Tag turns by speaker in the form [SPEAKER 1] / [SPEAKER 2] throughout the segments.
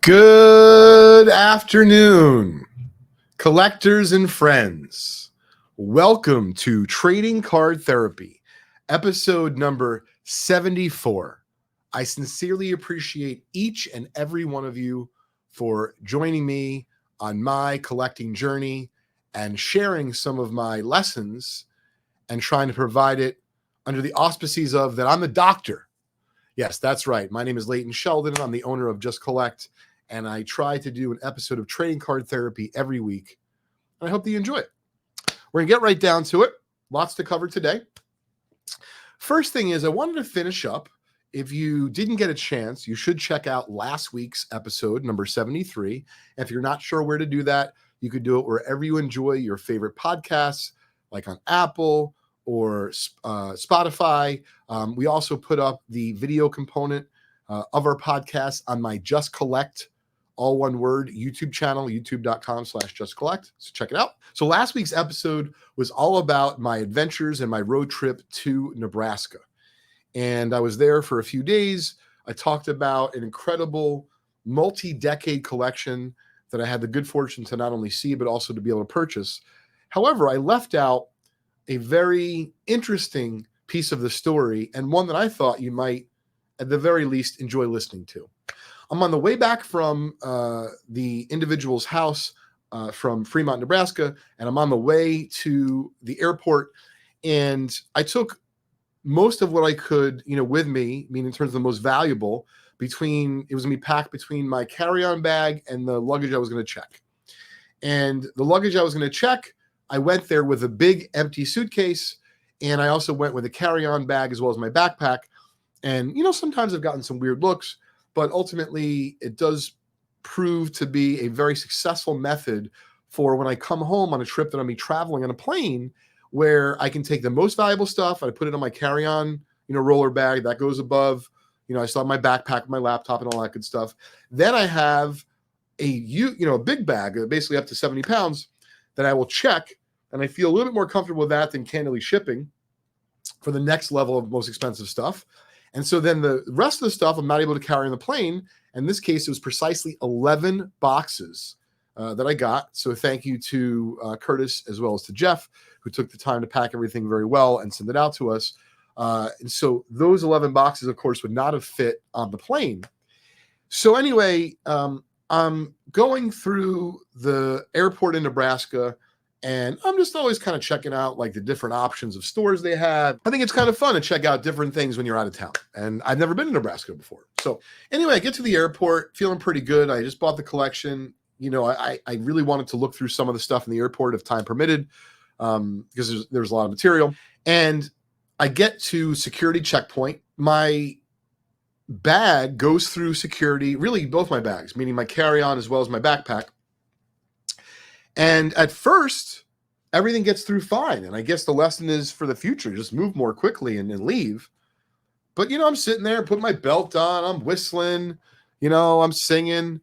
[SPEAKER 1] Good afternoon, collectors and friends. Welcome to Trading Card Therapy, episode number 74. I sincerely appreciate each and every one of you for joining me on my collecting journey and sharing some of my lessons and trying to provide it under the auspices of that I'm the doctor. Yes, that's right. My name is Leighton Sheldon. I'm the owner of Just Collect, and I try to do an episode of Trading Card Therapy every week. And I hope that you enjoy it. We're going to get right down to it. Lots to cover today. First thing is I wanted to finish up. If you didn't get a chance, you should check out last week's episode, number 73. If you're not sure where to do that, you could do it wherever you enjoy your favorite podcasts, like on Apple or Spotify. We also put up the video component of our podcast on my Just Collect, all one word, YouTube channel, youtube.com/justcollect. So check it out. So last week's episode was all about my adventures and my road trip to Nebraska. And I was there for a few days. I talked about an incredible multi-decade collection that I had the good fortune to not only see, but also to be able to purchase. However, I left out a very interesting piece of the story and one that I thought you might, at the very least, enjoy listening to. I'm on the way back from the individual's house from Fremont, Nebraska, and I'm on the way to the airport. And I took most of what I could, with me, in terms of the most valuable, it was going to be packed between my carry-on bag and the luggage I was going to check. And the luggage I was going to check, I went there with a big empty suitcase, and I also went with a carry-on bag as well as my backpack. And, sometimes I've gotten some weird looks, but ultimately it does prove to be a very successful method for when I come home on a trip that I'll be traveling on a plane, where I can take the most valuable stuff. I put it on my carry-on, roller bag that goes above. I still have my backpack, my laptop, and all that good stuff. Then I have a big bag, basically up to 70 pounds, that I will check, and I feel a little bit more comfortable with that than candidly shipping for the next level of most expensive stuff. And so then the rest of the stuff I'm not able to carry on the plane. In this case, it was precisely 11 boxes that I got. So thank you to Curtis as well as to Jeff, who took the time to pack everything very well and send it out to us. And so those 11 boxes, of course, would not have fit on the plane. So anyway, I'm going through the airport in Nebraska, and I'm just always kind of checking out like the different options of stores they have. I think it's kind of fun to check out different things when you're out of town. And I've never been to Nebraska before. So anyway, I get to the airport feeling pretty good. I just bought the collection. I really wanted to look through some of the stuff in the airport if time permitted, because there's a lot of material. And I get to security checkpoint. My bag goes through security, really both my bags, meaning my carry-on as well as my backpack. And at first, everything gets through fine. And I guess the lesson is for the future, just move more quickly and leave. But, I'm sitting there, putting my belt on, I'm whistling, I'm singing.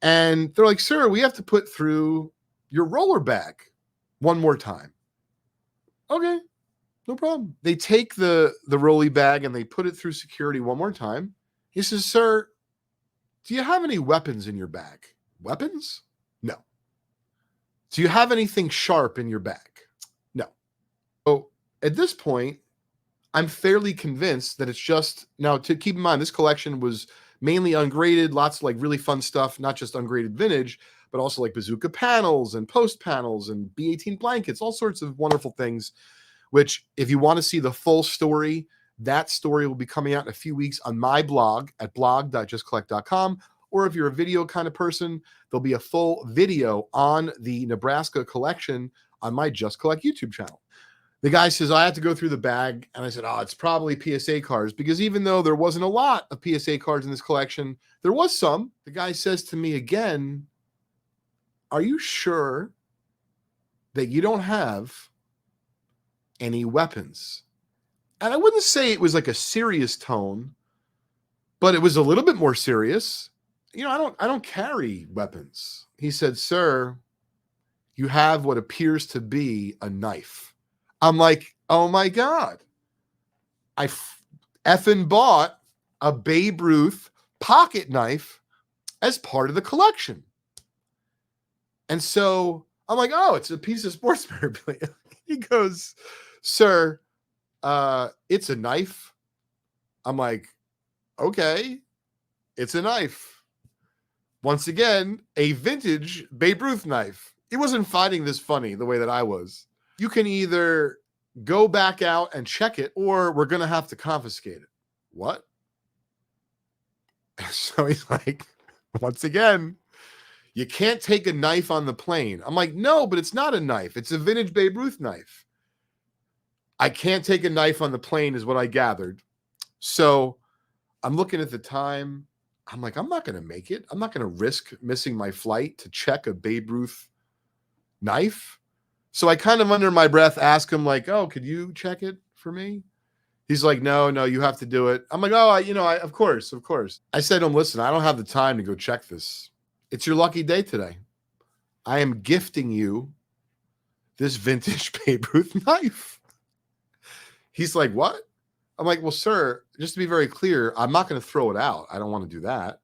[SPEAKER 1] And they're like, sir, we have to put through your roller bag one more time. Okay, no problem. They take the rolly bag and they put it through security one more time. He says, sir, do you have any weapons in your bag? Weapons? No. Do you have anything sharp in your bag? No. So at this point, I'm fairly convinced that it's just, now to keep in mind, this collection was mainly ungraded, lots of like really fun stuff, not just ungraded vintage, but also like bazooka panels and post panels and B18 blankets, all sorts of wonderful things, which if you want to see the full story, that story will be coming out in a few weeks on my blog at blog.justcollect.com. Or if you're a video kind of person, there'll be a full video on the Nebraska collection on my Just Collect YouTube channel. The guy says, I have to go through the bag. And I said, it's probably PSA cards, because even though there wasn't a lot of PSA cards in this collection, there was some. The guy says to me again, are you sure that you don't have any weapons? And I wouldn't say it was like a serious tone, but it was a little bit more serious. I don't carry weapons. He said, sir, you have what appears to be a knife. I'm like, oh my God. I effing bought a Babe Ruth pocket knife as part of the collection. And so I'm like, oh, it's a piece of sports memorabilia. He goes, sir, it's a knife. I'm like, okay, it's a knife. Once again, a vintage Babe Ruth knife. He wasn't finding this funny the way that I was. You can either go back out and check it, or we're going to have to confiscate it. What? So he's like, once again, you can't take a knife on the plane. I'm like, no, but it's not a knife. It's a vintage Babe Ruth knife. I can't take a knife on the plane is what I gathered. So I'm looking at the time. I'm like, I'm not going to make it. I'm not going to risk missing my flight to check a Babe Ruth knife. So I kind of under my breath ask him like, oh, could you check it for me? He's like, no, you have to do it. I'm like, oh, of course. I said to him, listen, I don't have the time to go check this. It's your lucky day today. I am gifting you this vintage Babe Ruth knife. He's like, what? I'm like, well, sir, just to be very clear, I'm not going to throw it out. I don't want to do that.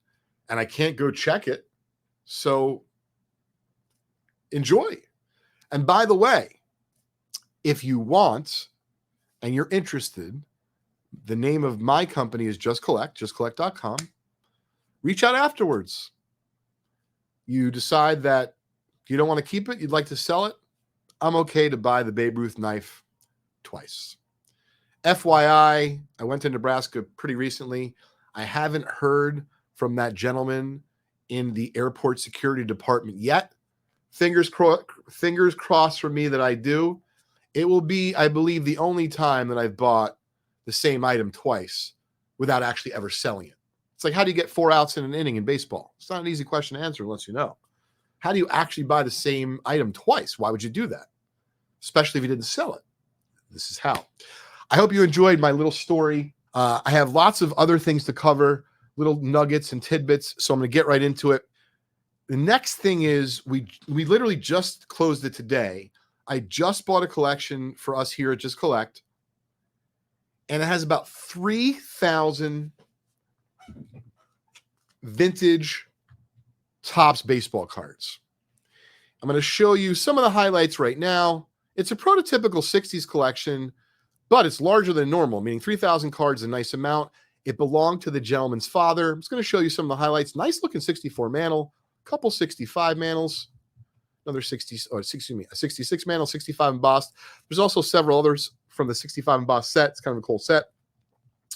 [SPEAKER 1] And I can't go check it. So enjoy. And by the way, if you want and you're interested, the name of my company is Just Collect, justcollect.com. Reach out afterwards. You decide that you don't want to keep it, you'd like to sell it, I'm okay to buy the Babe Ruth knife twice. FYI, I went to Nebraska pretty recently. I haven't heard from that gentleman in the airport security department yet. Fingers crossed for me that I do. It will be, I believe, the only time that I've bought the same item twice without actually ever selling it. It's like, how do you get 4 outs in an inning in baseball? It's not an easy question to answer unless you know. How do you actually buy the same item twice? Why would you do that? Especially if you didn't sell it. This is how. I hope you enjoyed my little story. I have lots of other things to cover, little nuggets and tidbits, so I'm going to get right into it. The next thing is we literally just closed it today. I just bought a collection for us here at Just Collect, and it has about 3,000 vintage Topps baseball cards. I'm going to show you some of the highlights right now. It's a prototypical 60s collection, but it's larger than normal, meaning 3,000 cards is a nice amount. It belonged to the gentleman's father. I'm just going to show you some of the highlights. Nice looking 64 Mantle, couple 65 Mantles, another 66 Mantle, 65 embossed. There's also several others from the 65 embossed set. It's kind of a cool set.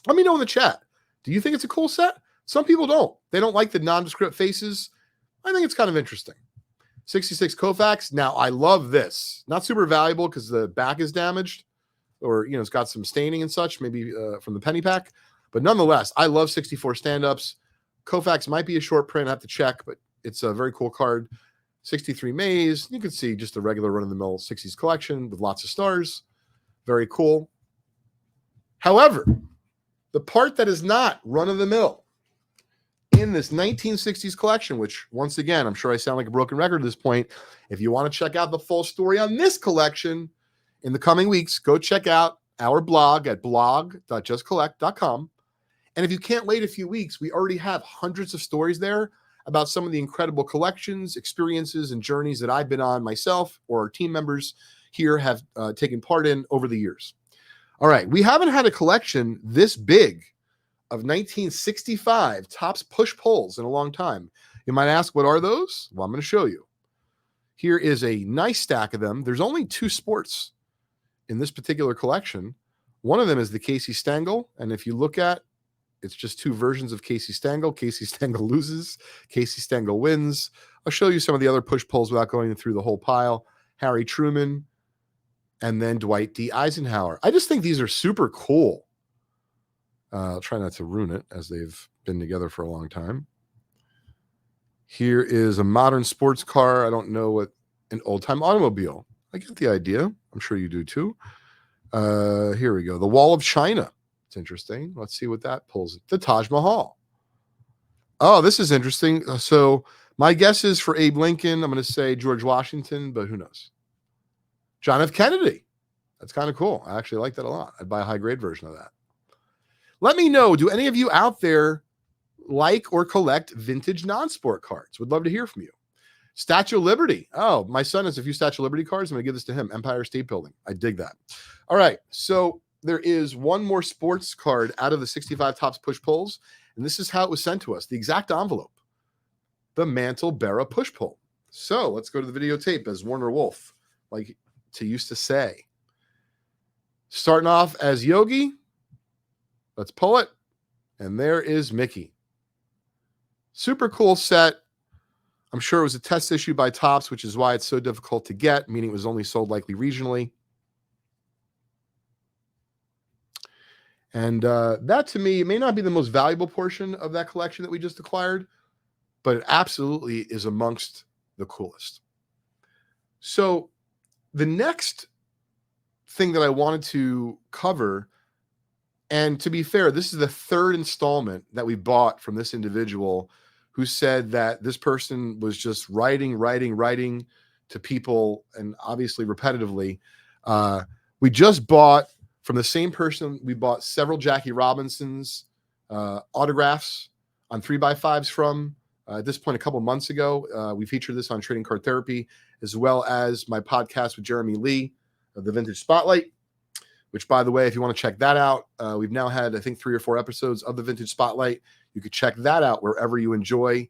[SPEAKER 1] Let me know in the chat. Do you think it's a cool set? Some people don't. They don't like the nondescript faces. I think it's kind of interesting. 66 Koufax. Now, I love this. Not super valuable because the back is damaged, or, it's got some staining and such, maybe from the penny pack. But nonetheless, I love 64 stand-ups. Koufax might be a short print. I have to check, but it's a very cool card. 63 Mays. You can see just a regular run-of-the-mill 60s collection with lots of stars. Very cool. However, the part that is not run-of-the-mill in this 1960s collection, which, once again, I'm sure I sound like a broken record at this point. If you want to check out the full story on this collection in the coming weeks, go check out our blog at blog.justcollect.com. And if you can't wait a few weeks, we already have hundreds of stories there about some of the incredible collections, experiences, and journeys that I've been on myself or our team members here have taken part in over the years. All right, we haven't had a collection this big of 1965 Topps push-pulls in a long time. You might ask, what are those? Well, I'm going to show you. Here is a nice stack of them. There's only 2 sports in this particular collection. One of them is the Casey Stengel, and if you look at, it's just 2 versions of Casey Stengel. Casey Stengel loses, Casey Stengel wins. I'll show you some of the other push-pulls without going through the whole pile. Harry Truman, and then Dwight D. Eisenhower. I just think these are super cool. I'll try not to ruin it, as they've been together for a long time. Here is a modern sports car. I don't know what an old-time automobile. I get the idea. I'm sure you do too. Here we go. The Wall of China. It's interesting. Let's see what that pulls. The Taj Mahal. Oh, this is interesting. So my guess is for Abe Lincoln, I'm going to say George Washington, but who knows? John F. Kennedy. That's kind of cool. I actually like that a lot. I'd buy a high-grade version of that. Let me know, do any of you out there like or collect vintage non-sport cards? Would love to hear from you. Statue of Liberty. Oh, my son has a few Statue of Liberty cards. I'm going to give this to him. Empire State Building. I dig that. All right. So there is one more sports card out of the 65 Topps push pulls. And this is how it was sent to us. The exact envelope. The Mantle Berra push pull. So let's go to the videotape, as Warner Wolf like to used to say. Starting off as Yogi. Let's pull it. And there is Mickey. Super cool set. I'm sure it was a test issue by Topps, which is why it's so difficult to get, meaning it was only sold likely regionally. And that, to me, may not be the most valuable portion of that collection that we just acquired, but it absolutely is amongst the coolest. So the next thing that I wanted to cover, and to be fair, this is the third installment that we bought from this individual who said that this person was just writing to people, and obviously repetitively. We just bought from the same person. We bought several Jackie Robinson's autographs on 3x5s from at this point a couple months ago. We featured this on Trading Card Therapy, as well as my podcast with Jeremy Lee of the Vintage Spotlight, which, by the way, if you want to check that out, we've now had, I think, 3 or 4 episodes of the Vintage Spotlight. You could check that out wherever you enjoy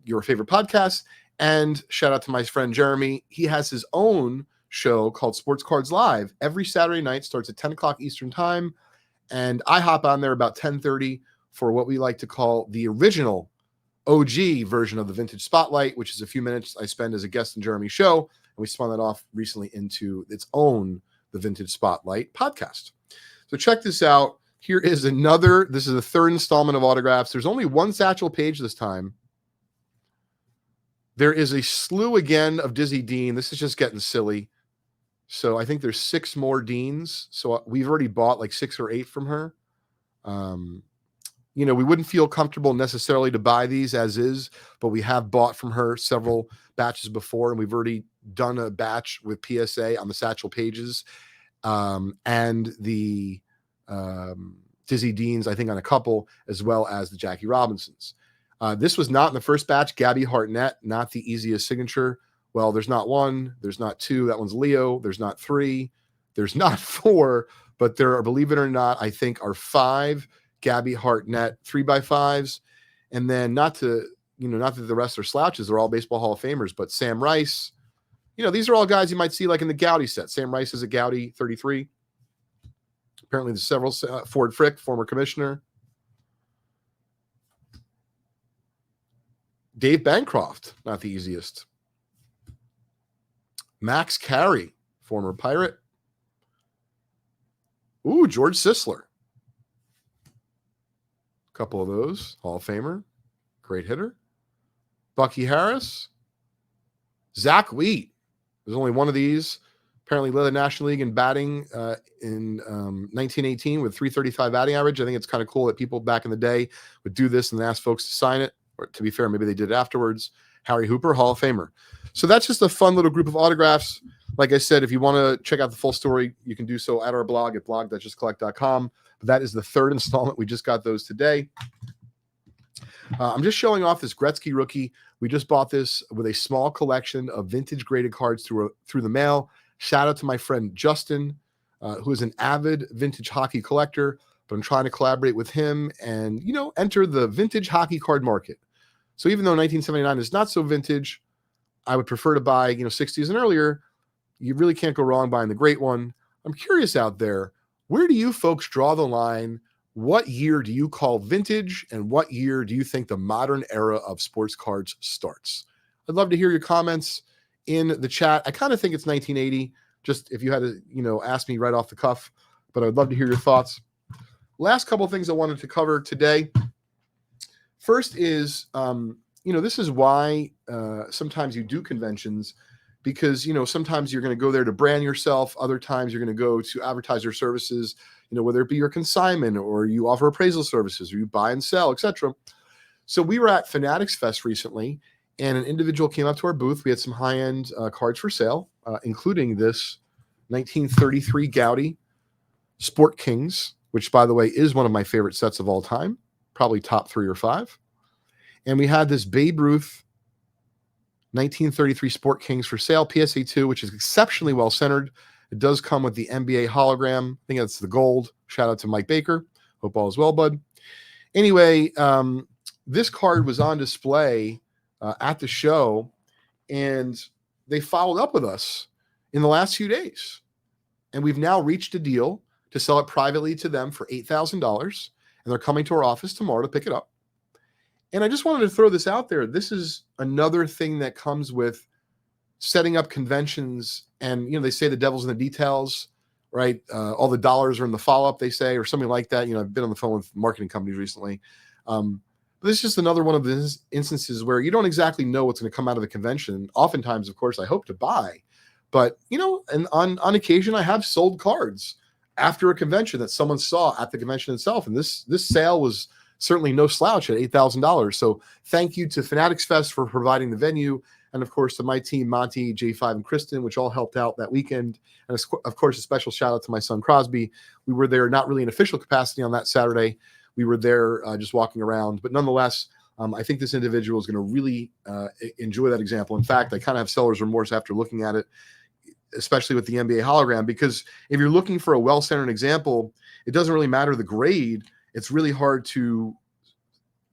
[SPEAKER 1] your favorite podcasts. And shout out to my friend Jeremy. He has his own show called Sports Cards Live. Every Saturday night, starts at 10 o'clock Eastern time. And I hop on there about 10:30 for what we like to call the original OG version of the Vintage Spotlight, which is a few minutes I spend as a guest in Jeremy's show. And we spun that off recently into its own, the Vintage Spotlight podcast. So check this out. Here is another. This is the third installment of autographs. There's only one satchel page this time. There is a slew again of Dizzy Dean. This is just getting silly. So I think there's 6 more Deans. So we've already bought like 6 or 8 from her. We wouldn't feel comfortable necessarily to buy these as is, but we have bought from her several batches before, and we've already done a batch with PSA on the satchel pages and the Dizzy Deans, I think, on a couple, as well as the Jackie Robinsons. This was not in the first batch. Gabby Hartnett, not the easiest signature. Well, there's not 1, there's not 2. That one's Leo. There's not 3. There's not 4, but there are, believe it or not, I think are 5 Gabby Hartnett 3x5s. And then not that the rest are slouches, they're all Baseball Hall of Famers, but Sam Rice, these are all guys you might see like in the Gowdy set. Sam Rice is a Gowdy 33. Apparently there's several. Ford Frick, former commissioner. Dave Bancroft, not the easiest. Max Carey, former Pirate. Ooh, George Sisler. A couple of those. Hall of Famer. Great hitter. Bucky Harris. Zach Wheat. There's only one of these. Apparently led the National League in batting in 1918 with 335 batting average. I think it's kind of cool that people back in the day would do this and ask folks to sign it. Or to be fair, maybe they did it afterwards. Harry Hooper, Hall of Famer. So that's just a fun little group of autographs. Like I said, if you want to check out the full story, you can do so at our blog at blog.justcollect.com. But that is the third installment. We just got those today. I'm just showing off this Gretzky Rookie. We just bought this with a small collection of vintage graded cards through the mail. Shout out to my friend Justin, who is an avid vintage hockey collector, but I'm trying to collaborate with him and, enter the vintage hockey card market. So even though 1979 is not so vintage, I would prefer to buy, 60s and earlier. You really can't go wrong buying the great one. I'm curious out there, where do you folks draw the line? What year do you call vintage, and what year do you think the modern era of sports cards starts? I'd love to hear your comments in the chat. I kind of think it's 1980, just if you had to, ask me right off the cuff, but I'd love to hear your thoughts. Last couple of things I wanted to cover today. First is, this is why sometimes you do conventions, because, sometimes you're going to go there to brand yourself. Other times you're going to go to advertise your services, whether it be your consignment or you offer appraisal services or you buy and sell, etc. So we were at Fanatics Fest recently, and an individual came up to our booth. We had some high-end cards for sale, including this 1933 Gowdy Sport Kings, which, by the way, is one of my favorite sets of all time. probably top 3 or 5. And we had this Babe Ruth 1933 Sport Kings for sale, PSA 2, which is exceptionally well centered. It does come with the NBA hologram. I think that's the gold. Shout out to Mike Baker. Hope all is well, bud. Anyway, this card was on display at the show, and they followed up with us in the last few days. And we've now reached a deal to sell it privately to them for $8,000. And they're coming to our office tomorrow to pick it up. And I just wanted to throw this out there. This is another thing that comes with setting up conventions. And, they say the devil's in the details, right? All the dollars are in the follow-up, they say, or something like that. I've been on the phone with marketing companies recently. But this is just another one of the instances where you don't exactly know what's going to come out of the convention. Oftentimes, of course, I hope to buy. But, and on occasion, I have sold cards after a convention that someone saw at the convention itself. And this sale was certainly no slouch at $8,000. So thank you to Fanatics Fest for providing the venue. And of course, to my team, Monty, J5, and Kristen, which all helped out that weekend. And of course, a special shout out to my son, Crosby. We were there, not really in official capacity on that Saturday. We were there just walking around. But nonetheless, I think this individual is going to really enjoy that example. In fact, I kind of have seller's remorse after looking at it, especially with the NBA hologram, because if you're looking for a well-centered example, it doesn't really matter the grade. It's really hard to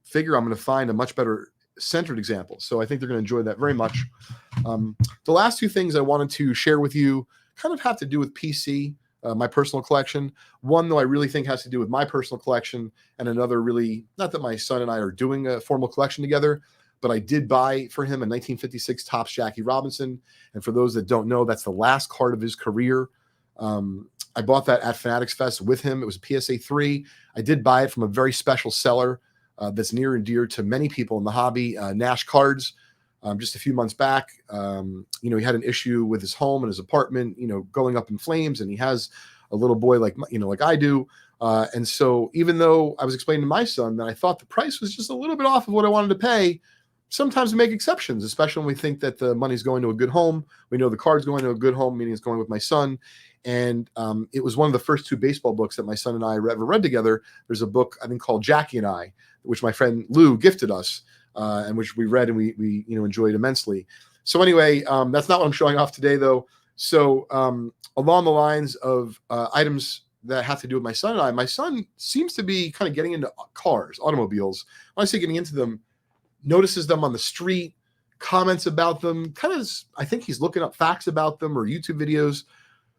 [SPEAKER 1] figure I'm going to find a much better centered example. So I think they're going to enjoy that very much. The last 2 things I wanted to share with you kind of have to do with PC, my personal collection. One, though, I really think has to do with my personal collection, and another really, not that my son and I are doing a formal collection together, but I did buy for him a 1956 Topps Jackie Robinson. And for those that don't know, that's the last card of his career. I bought that at Fanatics Fest with him. It was a PSA 3. I did buy it from a very special seller that's near and dear to many people in the hobby, Nash Cards. Just a few months back, he had an issue with his home and his apartment, going up in flames, and he has a little boy like I do. And so even though I was explaining to my son that I thought the price was just a little bit off of what I wanted to pay, sometimes we make exceptions, especially when we think that the money's going to a good home. We know the card's going to a good home, meaning it's going with my son. And it was one of the first 2 baseball books that my son and I ever read together. There's a book, I think, called Jackie and I, which my friend Lou gifted us, and which we read and we enjoyed immensely. So anyway, that's not what I'm showing off today, though. So along the lines of items that have to do with my son and I, my son seems to be kind of getting into cars, automobiles. When I say getting into them, notices them on the street, comments about them, I think he's looking up facts about them or YouTube videos.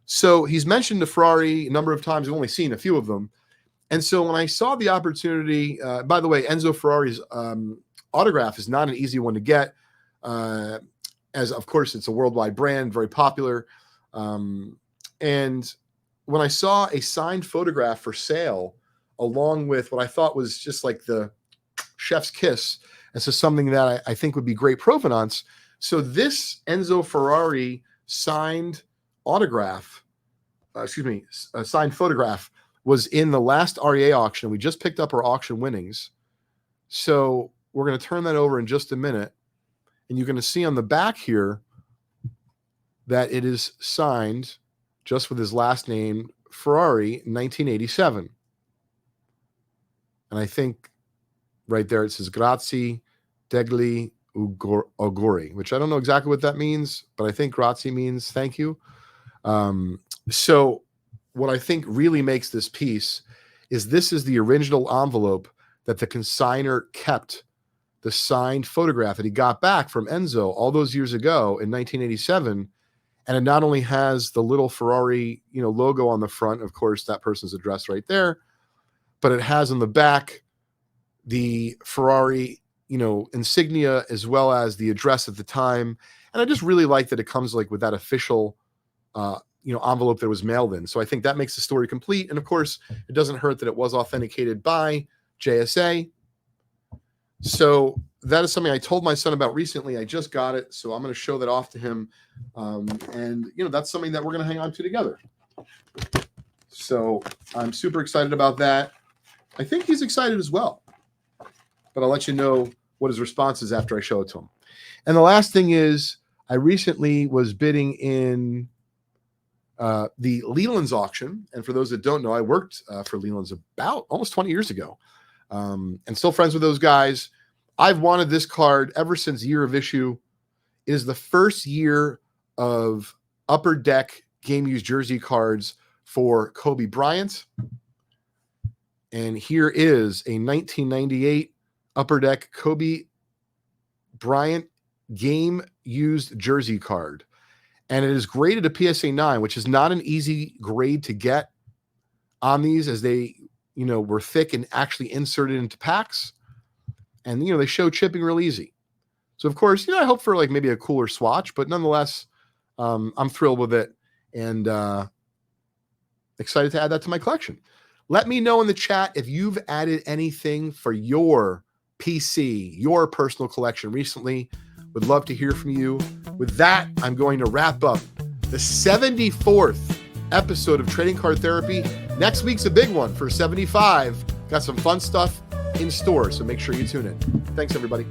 [SPEAKER 1] So he's mentioned the Ferrari a number of times. I've only seen a few of them. And so when I saw the opportunity, by the way, Enzo Ferrari's autograph is not an easy one to get, as of course it's a worldwide brand, very popular. And when I saw a signed photograph for sale, along with what I thought was just like the chef's kiss, this is something that I think would be great provenance. So this Enzo Ferrari signed signed photograph was in the last REA auction. We just picked up our auction winnings. So we're going to turn that over in just a minute. And you're going to see on the back here that it is signed just with his last name, Ferrari, 1987. And I think right there it says Grazie degli auguri, which I don't know exactly what that means, but I think grazie means thank you. So what I think really makes this piece is this is the original envelope that the consignor kept the signed photograph that he got back from Enzo all those years ago in 1987. And it not only has the little Ferrari, logo on the front, of course, that person's address right there, but it has on the back the Ferrari, insignia, as well as the address at the time. And I just really like that it comes with that official, envelope that was mailed in. So I think that makes the story complete. And of course, it doesn't hurt that it was authenticated by JSA. So that is something I told my son about recently. I just got it, so I'm going to show that off to him. And that's something that we're going to hang on to together. So I'm super excited about that. I think he's excited as well. But I'll let you know what his response is after I show it to him. And the last thing is, I recently was bidding in the Leland's auction. And for those that don't know, I worked for Leland's about almost 20 years ago. and still friends with those guys. I've wanted this card ever since year of issue. It is the first year of Upper Deck game used jersey cards for Kobe Bryant. And here is a 1998 Upper Deck Kobe Bryant game used jersey card. And it is graded a PSA 9, which is not an easy grade to get on these, as they, were thick and actually inserted into packs. And, they show chipping real easy. So, of course, I hope for like maybe a cooler swatch, but nonetheless, I'm thrilled with it and excited to add that to my collection. Let me know in the chat if you've added anything for your PC, your personal collection recently. Would love to hear from you. With that, I'm going to wrap up the 74th episode of Trading Card Therapy. Next week's a big one for 75. Got some fun stuff in store, so make sure you tune in. Thanks, everybody.